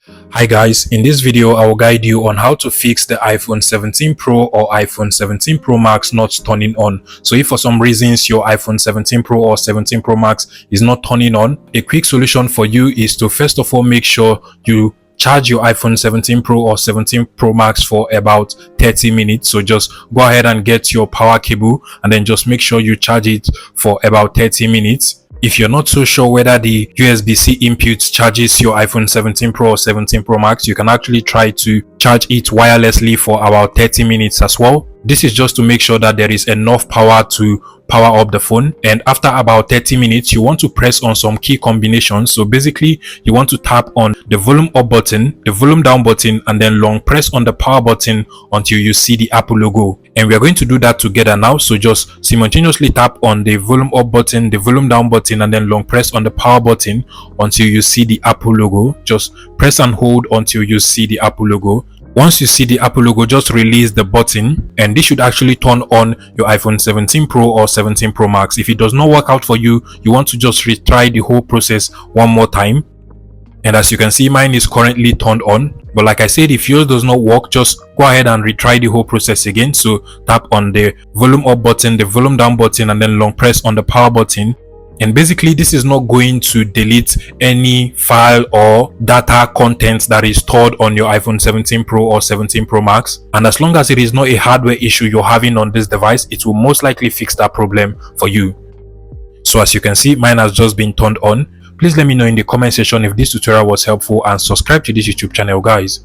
Hi guys, in this video I will guide you on how to fix the iPhone 17 Pro or iPhone 17 Pro Max not turning on. So if for some reasons your iPhone 17 Pro or 17 Pro Max is not turning on, a quick solution for you is to first of all make sure you charge your iPhone 17 Pro or 17 Pro Max for about 30 minutes. So just go ahead and get your power cable and then just make sure you charge it for about 30 minutes. If you're not so sure whether the USB-C input charges your iPhone 17 Pro or 17 Pro Max, you can actually try to charge it wirelessly for about 30 minutes as well. This is just to make sure that there is enough power to power up the phone. And after about 30 minutes, you want to press on some key combinations. So basically, you want to tap on the volume up button, the volume down button, and then long press on the power button until you see the Apple logo. And we are going to do that together now. So just simultaneously tap on the volume up button, the volume down button, and then long press on the power button until you see the Apple logo. Just press and hold until you see the Apple logo. Once you see the Apple logo, just release the button and this should actually turn on your iPhone 17 Pro or 17 Pro Max. If it does not work out for you, you want to just retry the whole process one more time. And as you can see, mine is currently turned on. But like I said, if yours does not work, just go ahead and retry the whole process again. So tap on the volume up button, the volume down button, and then long press on the power button. And basically, this is not going to delete any file or data content that is stored on your iPhone 17 Pro or 17 Pro Max. And as long as it is not a hardware issue you're having on this device, it will most likely fix that problem for you. So as you can see, mine has just been turned on. Please let me know in the comment section if this tutorial was helpful and subscribe to this YouTube channel, guys.